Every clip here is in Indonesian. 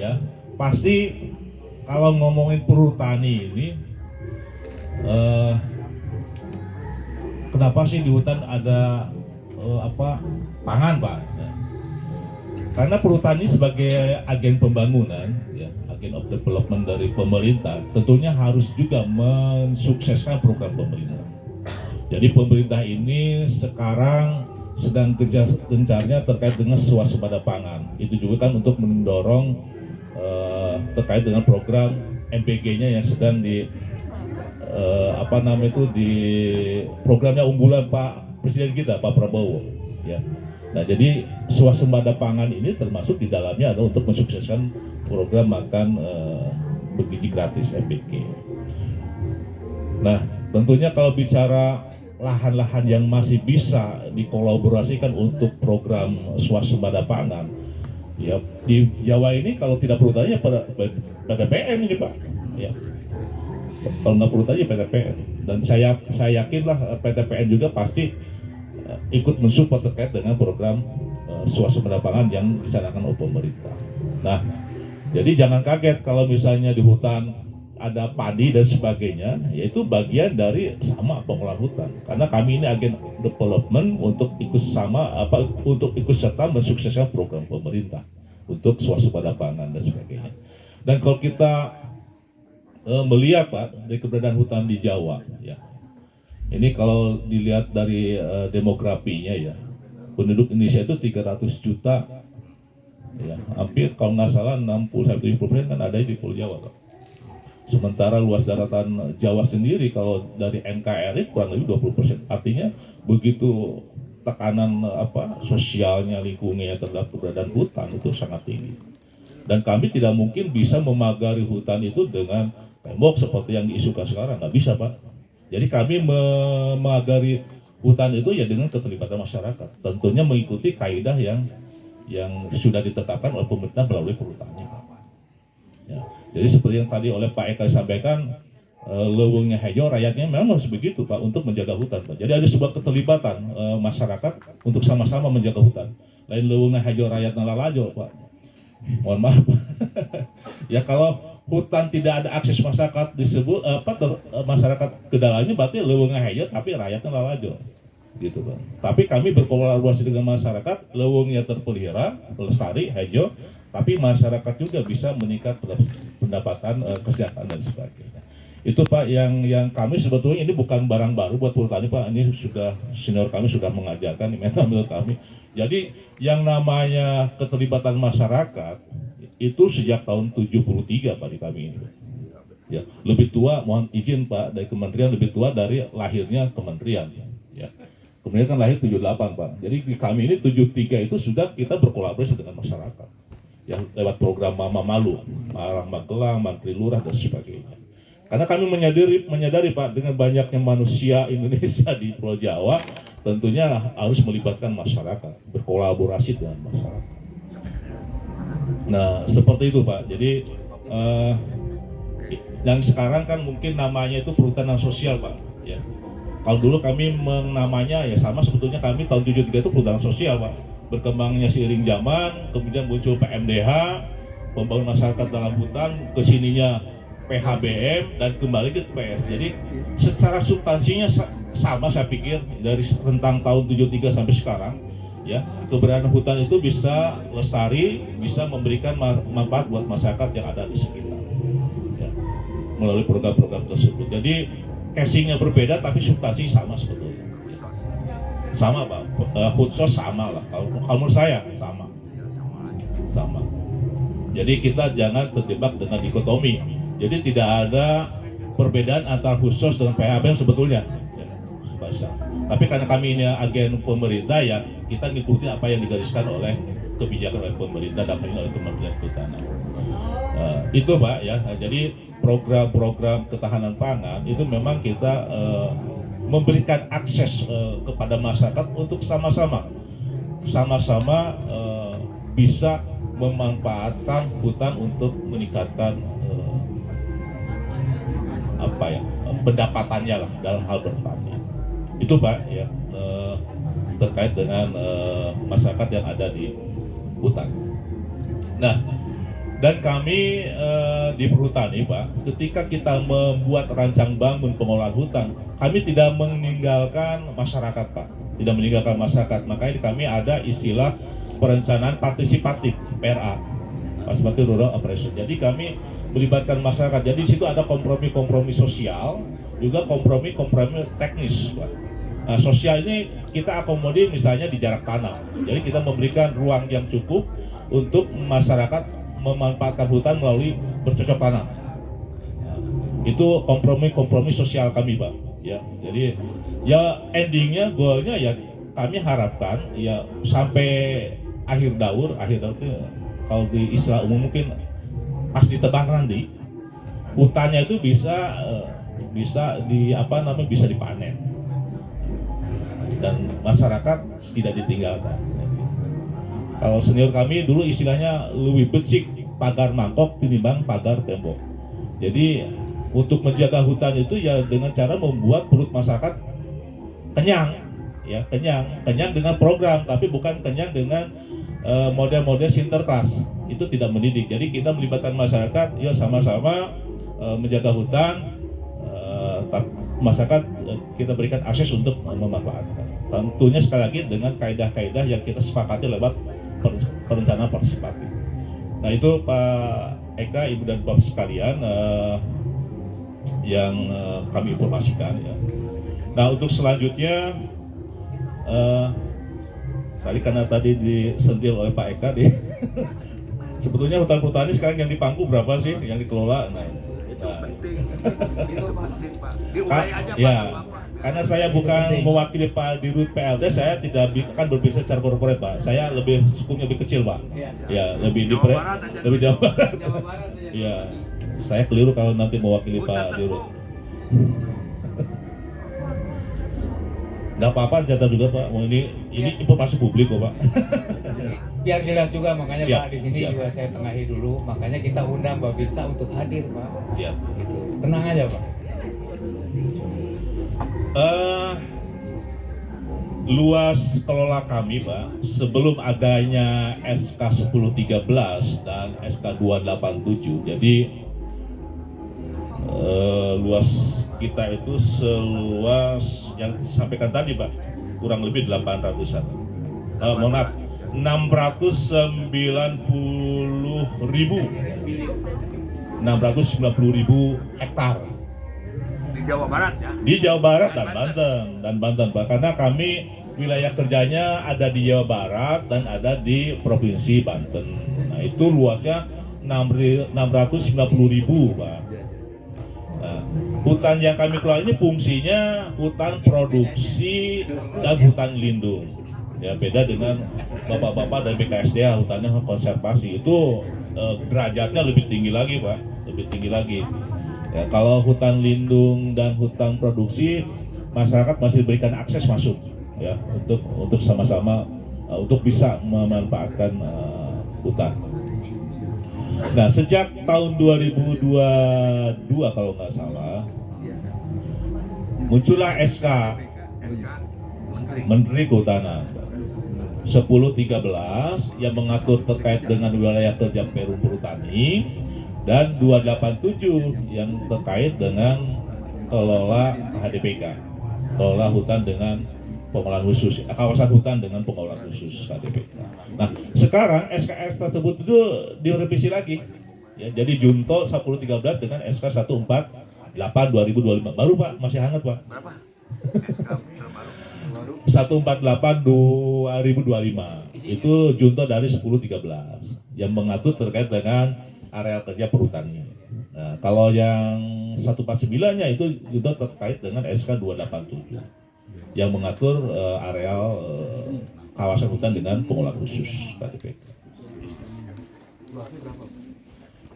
ya, pasti kalau ngomongin perhutani ini, kenapa sih di hutan ada pangan, Pak? Ya. Karena perhutani sebagai agen pembangunan, ya, agen of development dari pemerintah, tentunya harus juga mensukseskan program pemerintah. Jadi pemerintah ini sekarang sedang gencarnya terkait dengan swasembada pangan. Itu juga kan untuk mendorong terkait dengan program MPG-nya yang sedang di di programnya unggulan Pak Presiden kita, Pak Prabowo. Ya. Nah, jadi swasembada pangan ini termasuk di dalamnya adalah untuk mensukseskan program makan bergizi gratis MPG. Nah, tentunya kalau bicara lahan-lahan yang masih bisa dikolaborasikan untuk program swasembada pangan, ya di Jawa ini kalau tidak perhutani ya pada PTPN ini, Pak. Ya. Kalau nggak perhutani ya PTPN. Dan saya yakin lah PTPN juga pasti ikut mensupport terkait dengan program swasembada pangan yang dicanangkan oleh pemerintah. Nah, jadi jangan kaget kalau misalnya di hutan ada padi dan sebagainya, yaitu bagian dari sama pengelolaan hutan. Karena kami ini agen development untuk untuk ikut serta mensukseskan program pemerintah untuk swasembada pangan dan sebagainya. Dan kalau kita melihat, Pak, dari keberadaan hutan di Jawa, ya, ini kalau dilihat dari demografinya, ya, penduduk Indonesia itu 300 juta, ya, hampir kalau nggak salah 60-70% kan ada di Pulau Jawa, Pak. Sementara luas daratan Jawa sendiri kalau dari NKRI kurang lebih 20%. Artinya begitu tekanan sosialnya, lingkungannya terhadap keberadaan hutan itu sangat tinggi. Dan kami tidak mungkin bisa memagari hutan itu dengan tembok seperti yang diisukan sekarang, nggak bisa, Pak. Jadi kami memagari hutan itu ya dengan keterlibatan masyarakat. Tentunya mengikuti kaidah yang sudah ditetapkan oleh pemerintah melalui perhutani. Ya. Jadi seperti yang tadi oleh Pak Eka disampaikan, leuweungnya hejo rakyatnya memang harus begitu, Pak, untuk menjaga hutan, Pak. Jadi ada sebuah keterlibatan masyarakat untuk sama-sama menjaga hutan. Lain leuweungnya hejo rakyatna lalajo, Pak. Mohon maaf. Ya kalau hutan tidak ada akses masyarakat disebut masyarakat ke dalamnya, berarti leuweungnya hejo tapi rakyatnya lalajo. Gitu, Pak. Tapi kami berkolaborasi dengan masyarakat, leuweungnya terpelihara, lestari, hejo, tapi masyarakat juga bisa meningkat pendapatan kesehatan dan sebagainya. Itu, Pak, yang kami sebetulnya ini bukan barang baru buat perhutani, Pak. Ini sudah senior kami sudah mengajarkan di mentor kami. Jadi yang namanya keterlibatan masyarakat itu sejak tahun 73, Pak, di kami ini. Ya, lebih tua, mohon izin, Pak, dari kementerian lebih tua dari lahirnya kementerian. Ya. Kemudian kan lahir 78, Pak. Jadi di kami ini 73 itu sudah kita berkolaborasi dengan masyarakat. Yang lewat program Mama Malu, Marang Magelang, Mantri Lurah dan sebagainya. Karena kami menyadari, Pak, dengan banyaknya manusia Indonesia di Pulau Jawa, tentunya harus melibatkan masyarakat, berkolaborasi dengan masyarakat. Nah, seperti itu, Pak. Jadi yang sekarang kan mungkin namanya itu perhutanan sosial, Pak. Ya. Kalau dulu kami menamanya ya sama, sebetulnya kami tahun 73 itu perhutanan sosial, Pak. Berkembangnya seiring zaman, kemudian muncul PMDH, pembangunan masyarakat dalam hutan, kesininya PHBM, dan kembali ke PS. Jadi secara substansinya sama, saya pikir dari rentang tahun 73 sampai sekarang, ya, keberadaan hutan itu bisa lestari, bisa memberikan manfaat buat masyarakat yang ada di sekitar, ya, melalui program-program tersebut. Jadi casingnya berbeda tapi substansi sama sebetulnya. Sama, Pak, Hutsos sama lah, kalau menurut saya sama. Jadi kita jangan terjebak dengan dikotomi. Jadi tidak ada perbedaan antara Hutsos dengan PHBM sebetulnya, ya, tapi karena kami ini agen pemerintah, ya kita ngikuti apa yang digariskan oleh kebijakan oleh pemerintah dan oleh Kementerian Kehutanan. Itu, Pak, ya. Jadi program-program ketahanan pangan itu memang kita memberikan akses kepada masyarakat untuk sama-sama bisa memanfaatkan hutan untuk meningkatkan pendapatannya lah dalam hal bertani. Itu, Pak, ya, terkait dengan masyarakat yang ada di hutan. Nah, Dan kami di Perhutani, Pak, ketika kita membuat rancang bangun pengelolaan hutan, kami tidak meninggalkan masyarakat, Pak. Tidak meninggalkan masyarakat. Makanya kami ada istilah perencanaan partisipatif, PRA, Participative Rural Operation. Jadi kami melibatkan masyarakat. Jadi di situ ada kompromi-kompromi sosial, juga kompromi-kompromi teknis, Pak. Nah, sosial ini kita akomodir misalnya di jarak tanam. Jadi kita memberikan ruang yang cukup untuk masyarakat memanfaatkan hutan melalui bercocok tanam. Nah, itu kompromi sosial kami, Pak. Ya, jadi ya endingnya, goalnya ya kami harapkan ya sampai akhir daur itu kalau di istilah umum mungkin pas ditebang nanti hutannya itu bisa bisa dipanen dan masyarakat tidak ditinggalkan. Kalau senior kami dulu istilahnya lebih becik pagar mangkok tinimbang pagar tembok. Jadi untuk menjaga hutan itu ya dengan cara membuat perut masyarakat kenyang, ya kenyang dengan program, tapi bukan kenyang dengan model-model sinterklas. Itu tidak mendidik. Jadi kita melibatkan masyarakat, ya sama-sama menjaga hutan, masyarakat kita berikan akses untuk memanfaatkan. Tentunya sekali lagi dengan kaidah-kaidah yang kita sepakati lewat perencanaan partisipatif. Nah itu Pak Eka, Ibu dan Bapak sekalian yang kami informasikan ya. Nah untuk selanjutnya karena tadi disentil oleh Pak Eka sebetulnya hutan Perhutani sekarang yang dipangku berapa sih yang dikelola? Diurai aja Pak. Ya, karena saya bukan mewakili Pak Dirut PLT, saya tidak akan berbicara secara korporat, Pak. Saya lebih skupnya lebih kecil, Pak. Ya, lebih di lebih Jawa Barat. Ya, saya keliru kalau nanti mewakili Pak Dirut. Nggak apa-apa, catat juga Pak. Ini informasi publik kok Pak. Biar jelas juga, makanya Siap, Pak di sini siap. juga saya tengahi dulu. Makanya kita undang Babinsa untuk hadir Pak. Siap. Gitu. Tenang aja Pak. Luas kelola kami Pak, sebelum adanya SK 1013 dan SK 287, jadi luas kita itu seluas yang disampaikan tadi Pak, kurang lebih 800-an. Mohon maaf, 690.000 hektar di Jawa Barat ya? Di Jawa Barat dan Banten Pak, karena kami wilayah kerjanya ada di Jawa Barat dan ada di Provinsi Banten. Nah itu luasnya 690.000 Pak. Nah, hutan yang kami kelola ini fungsinya hutan produksi dan hutan lindung. Ya beda dengan bapak-bapak dari BKSDA, hutannya konservasi itu derajatnya lebih tinggi lagi Pak, lebih tinggi lagi. Ya, kalau hutan lindung dan hutan produksi, masyarakat masih diberikan akses masuk, ya untuk sama-sama untuk bisa memanfaatkan hutan. Nah, sejak tahun 2022 kalau nggak salah, muncullah SK Menteri Kehutanan 1013 yang mengatur terkait dengan wilayah kerja Perum Perhutani, dan 287 yang terkait dengan kelola HDPK, kelola hutan dengan pengelolaan khusus, kawasan hutan dengan pengelolaan khusus HDPK. Nah, sekarang SKS tersebut itu direvisi lagi. Ya, jadi Junto 1013 dengan SK 148 2025. Baru Pak, masih hangat Pak. Berapa? SK terbaru. 148 2025. Itu Junto dari 1013 yang mengatur terkait dengan areal kerja perhutani. Nah, kalau yang 149-nya itu juga terkait dengan SK 287 yang mengatur areal kawasan hutan dengan pengelolaan khusus KDP.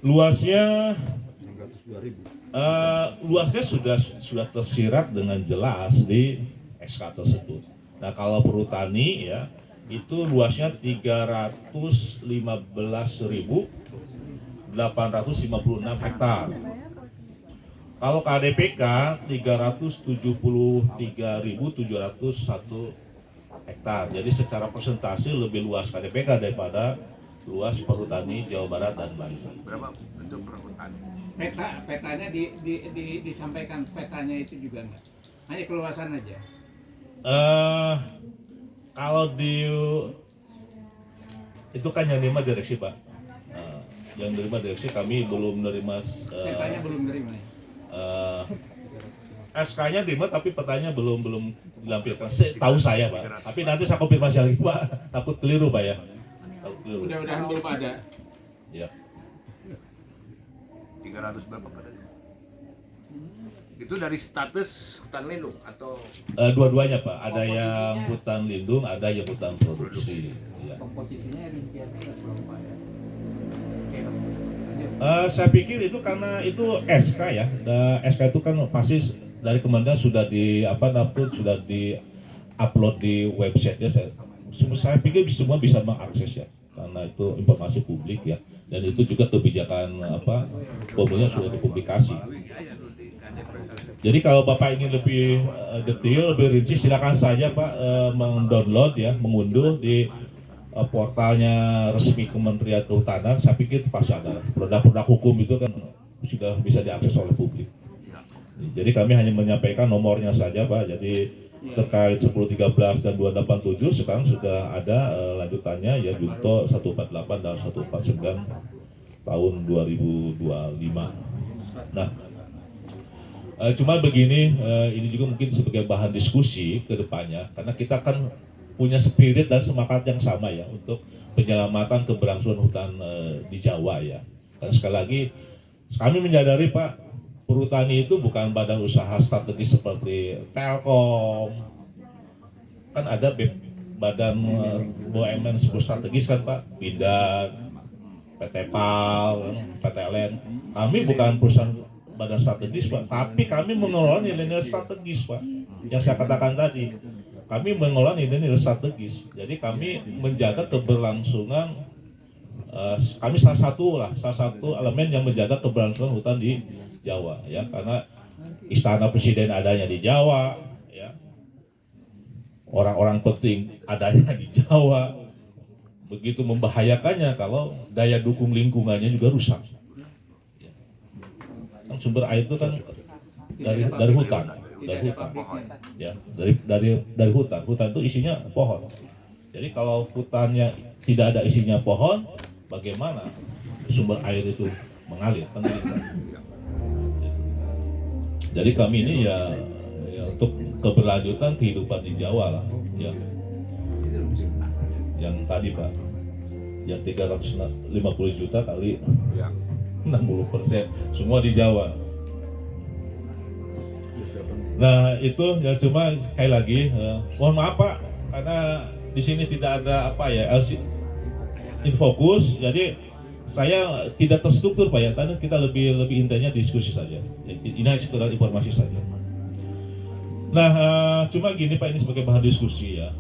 Luasnya sudah tersirat dengan jelas di SK tersebut. Nah, kalau perhutani ya itu luasnya 315.856 hektar. Kalau KDPK 373.701 hektar. Jadi secara persentase lebih luas KDPK daripada luas perhutani Jawa Barat dan Banten. Berapa bentuk perhutani? Petanya disampaikan petanya itu juga enggak? Hanya keluasan aja. Kalau itu kan yang nerima direksi Pak. Yang nerima direksi, kami belum nerima. Petanya belum nerima. SK-nya terima tapi petanya belum dilampirkan. Tahu saya Pak. Tapi nanti saya konfirmasi lagi Pak. Takut keliru Pak ya. Takut keliru. Mudah-mudahan belum ada. Ya. 300 berapa Pak? Itu dari status hutan lindung atau Dua-duanya Pak. Ada yang hutan lindung, ada yang hutan produksi. Ya. Komposisinya rinciannya berapa ya? Oke, lanjut. Saya pikir itu karena itu SK ya. SK itu kan pasti dari Kementerian sudah sudah di-upload di website ya. Saya pikir semua bisa mengakses ya. Karena itu informasi publik ya. Dan itu juga kebijakan pemerintah sudah dipublikasi. Jadi kalau Bapak ingin lebih detail, lebih rinci, silakan saja Pak mendownload ya, mengunduh di portalnya resmi Kementerian Kehutanan. Saya pikir pasti ada produk-produk hukum itu kan sudah bisa diakses oleh publik. Jadi kami hanya menyampaikan nomornya saja Pak. Jadi terkait 1013 dan 287 sekarang sudah ada lanjutannya ya, Junto 148 dan 149 tahun 2025. Nah, cuma begini, ini juga mungkin sebagai bahan diskusi ke depannya, karena kita kan punya spirit dan semangat yang sama ya untuk penyelamatan keberlangsungan hutan di Jawa ya. Karena sekali lagi kami menyadari Pak, perhutani itu bukan badan usaha strategis seperti Telkom, kan ada badan BUMN sebut strategis kan Pak, Bidan, PT PAL, PTLN. Kami bukan perusahaan badan strategis Pak, tapi kami mengelola nilai-nilai strategis Pak. Yang saya katakan tadi, kami mengelola nilai-nilai strategis. Jadi kami menjaga keberlangsungan. Kami salah satu elemen yang menjaga keberlangsungan hutan di Jawa ya, karena istana presiden adanya di Jawa ya, orang-orang penting adanya di Jawa. Begitu membahayakannya kalau daya dukung lingkungannya juga rusak. Kan sumber air itu kan dari hutan, ya, dari hutan itu isinya pohon. Jadi kalau hutannya tidak ada isinya pohon, bagaimana sumber air itu mengalir? Kan gitu. Jadi kami ini ya untuk keberlanjutan kehidupan di Jawa lah, ya. Yang tadi Pak, yang 350 juta kali 60%, semua di Jawa. Nah itu ya, cuma sekali lagi mohon maaf Pak, karena di sini tidak ada infokus, jadi saya tidak terstruktur Pak ya. Tadi kita lebih intensnya diskusi saja. Ini sekedar informasi saja. Nah cuma gini Pak, ini sebagai bahan diskusi ya.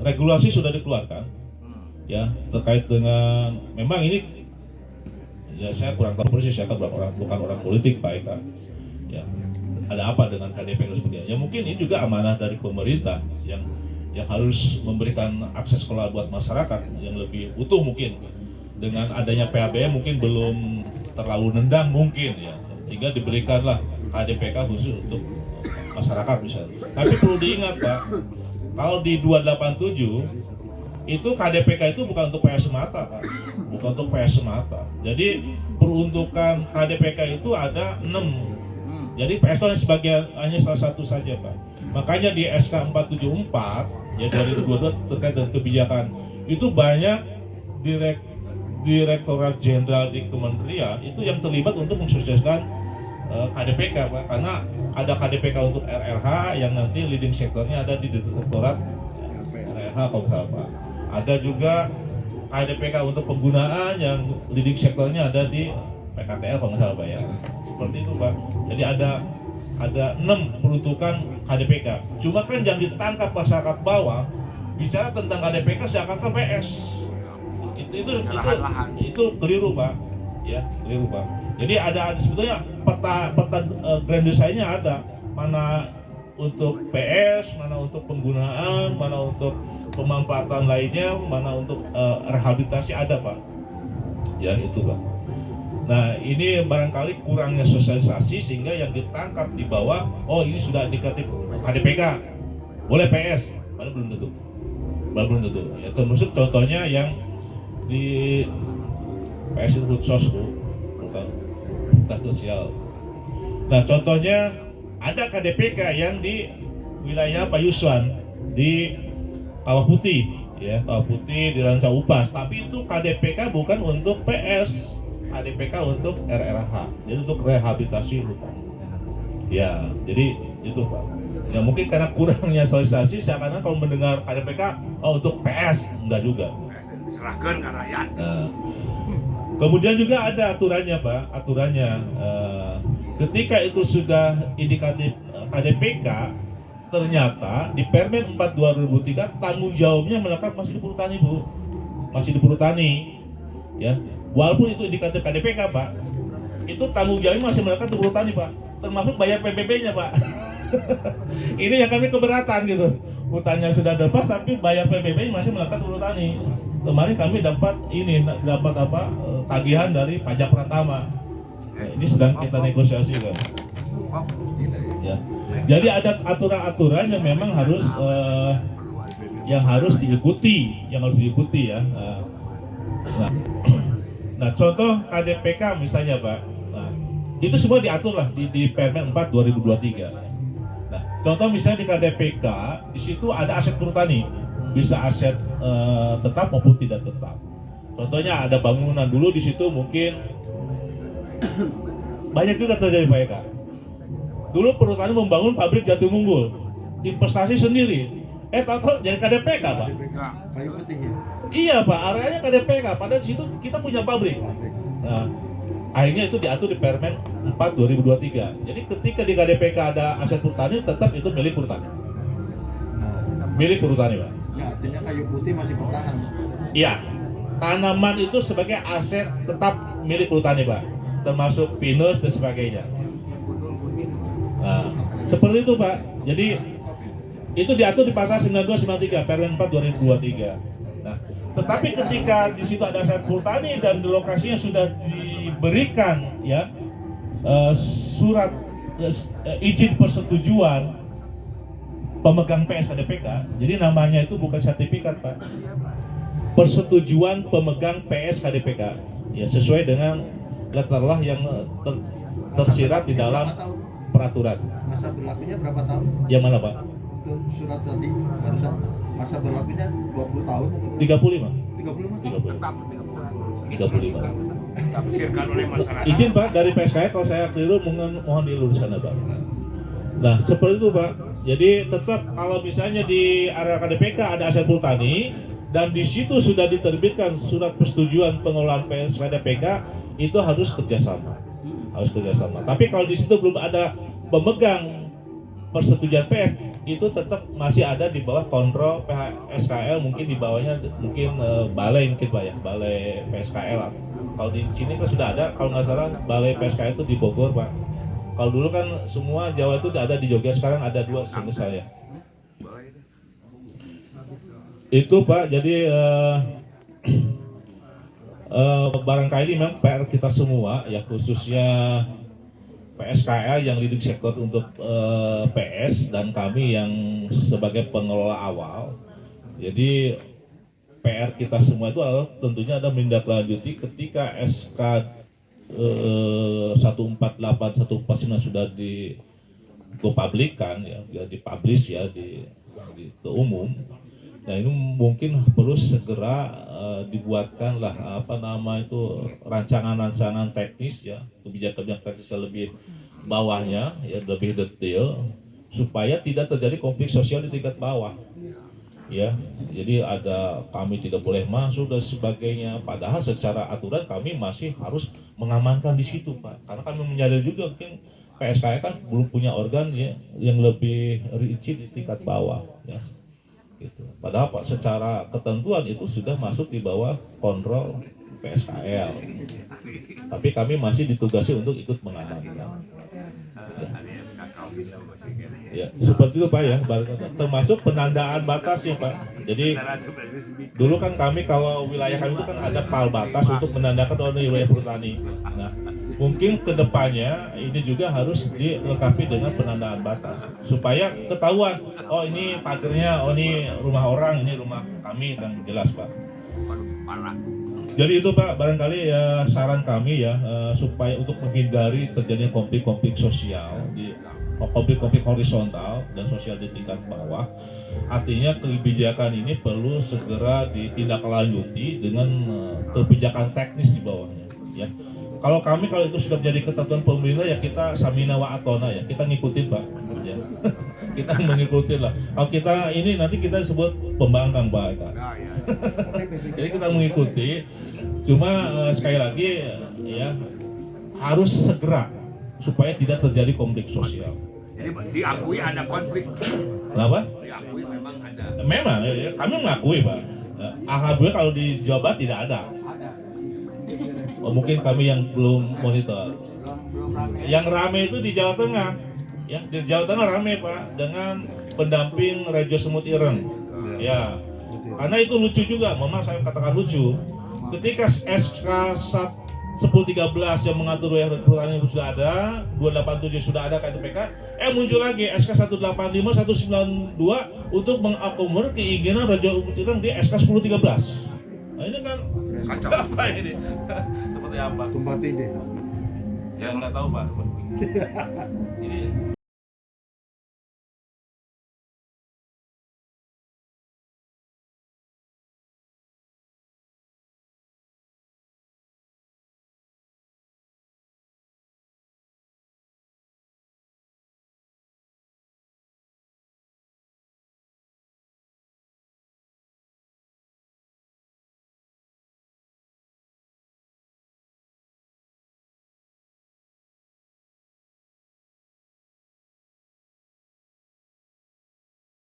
Regulasi sudah dikeluarkan ya terkait dengan, memang ini ya saya kurang tahu persis, saya kan bukan orang politik Pak Eka ya. Ada apa dengan KDP dan sebagainya? Ya mungkin ini juga amanah dari pemerintah yang harus memberikan akses sekolah buat masyarakat yang lebih utuh mungkin. Dengan adanya PABM mungkin belum terlalu nendang mungkin ya, sehingga diberikanlah KDPK khusus untuk masyarakat misalnya. Tapi perlu diingat Pak, kalau di 287 itu KDPK itu bukan untuk PS semata Pak, bukan untuk PS semata. Jadi peruntukan KDPK itu ada 6. Jadi PS itu hanya salah satu saja Pak. Makanya di SK 474 ya 2022 terkait dengan kebijakan itu banyak Direktorat Jenderal di Kementerian itu yang terlibat untuk mensukseskan KDPK Pak. Karena ada KDPK untuk RLH yang nanti leading sektornya ada di Direktorat RLH kalau nggak salah Pak. Ada juga KDPK untuk penggunaan yang leading sektornya ada di PKTL kalau nggak salah Pak ya. Seperti itu Pak. Jadi ada 6 peruntukan KDPK. Cuma kan yang ditangkap masyarakat bawah bicara tentang KDPK seakan-akan PS. Itu keliru Pak. Ya, keliru Pak. Jadi ada sebetulnya peta grand design-nya ada. Mana untuk PS, mana untuk penggunaan, mana untuk pemanfaatan lainnya, mana untuk rehabilitasi ada Pak. Ya itu Pak. Nah ini barangkali kurangnya sosialisasi sehingga yang ditangkap di bawah, oh ini sudah indikatif KDPK, boleh PS, padahal belum tentu. Belum tentu. Ya termasuk contohnya yang di PS itu Hutsos Bu, bukan sosial. Nah contohnya ada KDPK yang di wilayah Pak Yuswan di Kawah Putih, ya Kawah Putih di Ranca Upas, tapi itu KDPK bukan untuk PS, KDPK untuk RRH, jadi untuk rehabilitasi hutan. Ya, jadi itu Pak. Ya mungkin karena kurangnya sosialisasi, seakan-akan kalau mendengar KDPK, oh untuk PS, enggak juga. Diserahkan ke rakyat. Nah, kemudian juga ada aturannya Pak, aturannya ketika itu sudah indikatif KDPK, ternyata di Permen 4 2003 tanggung jawabnya melekat masih di Perhutani Bu, masih di Perhutani, ya. Walaupun itu indikatif KDPK Pak, itu tanggung jawabnya masih melekat di Perhutani Pak, termasuk bayar PBB-nya Pak. Ini yang kami keberatan gitu. Hutannya sudah lepas tapi bayar PBB masih melekat di Perhutani. Kemarin kami dapat tagihan dari pajak Pratama. Nah, ini sedang kita negosiasikan. Ya. Jadi ada aturan-aturan yang memang harus diikuti ya. Nah, contoh KDPK misalnya Pak. Nah, itu semua diatur lah di Permen 4 2023. Nah, contoh misalnya di KDPK di situ ada aset perhutani, bisa aset tetap maupun tidak tetap. Contohnya ada bangunan dulu di situ mungkin banyak juga terjadi Pak Eka. Dulu perhutani membangun pabrik Jatimungkul, investasi sendiri. Tahu-tahu jadi KDPK Pak. Kayu putih ya? Iya Pak, areanya KDPK. Padahal di situ kita punya pabrik. Nah, akhirnya itu diatur di Permen 4 2023. Jadi ketika di KDPK ada aset perhutani, tetap itu milik perhutani. Milik perhutani Pak. Ya, artinya kayu putih masih bertahan. Iya, tanaman itu sebagai aset tetap milik perhutani Pak, termasuk pinus dan sebagainya. Nah, seperti itu Pak. Jadi itu diatur di pasal 9293 Permen 4 2023. Nah, tetapi ketika di situ ada aset perhutani dan di lokasinya sudah diberikan ya surat izin persetujuan pemegang PS KDPK, jadi namanya itu bukan sertifikat Pak, persetujuan pemegang PS KDPK, ya sesuai dengan letterlah yang tersirat di dalam peraturan. Masa berlakunya berapa tahun? Yang mana Pak? Itu surat tadi barusan. Masa berlakunya 20 tahun atau 35. 35 tahun? 35. Ditafsirkan oleh masyarakat. Izin Pak dari PSKI kalau saya keliru mohon diluruskan Pak. Nah seperti itu Pak. Jadi tetap kalau misalnya di area KDPK ada aset perhutani dan di situ sudah diterbitkan surat persetujuan pengelolaan PS KDPK, itu harus kerjasama. Tapi kalau di situ belum ada pemegang persetujuan PS, itu tetap masih ada di bawah kontrol PSKL, mungkin di bawahnya balai mungkin Pak ya, balai PSKL. Kalau di sini kan sudah ada, kalau nggak salah balai PSKL itu di Bogor Pak. Kalau dulu kan semua Jawa itu ada di Jogja, sekarang ada 2 seingat saya. Itu Pak, jadi barangkali memang PR kita semua ya, khususnya PSKL yang leading sektor untuk PS dan kami yang sebagai pengelola awal. Jadi PR kita semua itu adalah tentunya ada menindaklanjuti ketika SK 148 149 sudah dipublikkan ya, dipublish ya ke umum. Nah ini mungkin perlu segera dibuatkanlah rancangan-rancangan teknis ya, kebijakan teknis yang lebih bawahnya ya, lebih detail supaya tidak terjadi konflik sosial di tingkat bawah. Ya, jadi ada kami tidak boleh masuk dan sebagainya. Padahal secara aturan kami masih harus mengamankan di situ Pak. Karena kami menyadari juga mungkin PSKI kan belum punya organ ya yang lebih rinci di tingkat bawah. Ya. Gitu. Padahal Pak secara ketentuan itu sudah masuk di bawah kontrol PSKL, tapi kami masih ditugasi untuk ikut mengamankan. Ya, seperti itu Pak ya, termasuk penandaan batas ya Pak. Jadi Dulu kan kami kalau wilayah kami itu kan ada pal batas untuk menandakan oh ini wilayah perhutani. Nah, mungkin kedepannya ini juga harus dilengkapi dengan penandaan batas supaya ketahuan oh ini pagernya, oh ini rumah orang, ini rumah kami, dan jelas Pak. Parah. Jadi itu Pak, barangkali ya saran kami ya supaya untuk menghindari terjadinya konflik-konflik sosial konflik-konflik horizontal dan sosial di tingkat bawah. Artinya kebijakan ini perlu segera ditindaklanjuti dengan kebijakan teknis di bawahnya. Ya, kalau itu sudah menjadi ketentuan pemerintah ya kita samina wa atona ya, kita ngikutin Pak. Ya. Kita mengikuti lah. Kalau kita ini nanti kita disebut pembangkang Pak. Nah, ya. Jadi kita mengikuti. Cuma sekali lagi ya harus segera supaya tidak terjadi konflik sosial. Jadi diakui ada konflik. Kenapa? Diakui memang ada. Memang ya, kami mengakui Pak. Alhamdulillah kalau di Jawa Barat tidak ada. Oh, mungkin kami yang belum monitor. Yang ramai itu di Jawa Tengah. Ya, di Jawa Tengah ramai Pak dengan pendamping Rejo Semut Ireng. Ya. Karena itu lucu juga, memang saya katakan lucu. Ketika SK 1013 yang mengatur wilayah perhutani sudah ada, 287 sudah ada KTPK, muncul lagi SK 185, 192 untuk mengakomodir keinginan Raja Umurtirang di SK 1013. Nah ini kan Kacau. apa ini? Seperti apa? Tumpah tindih. Yang nggak tahu Pak. Ini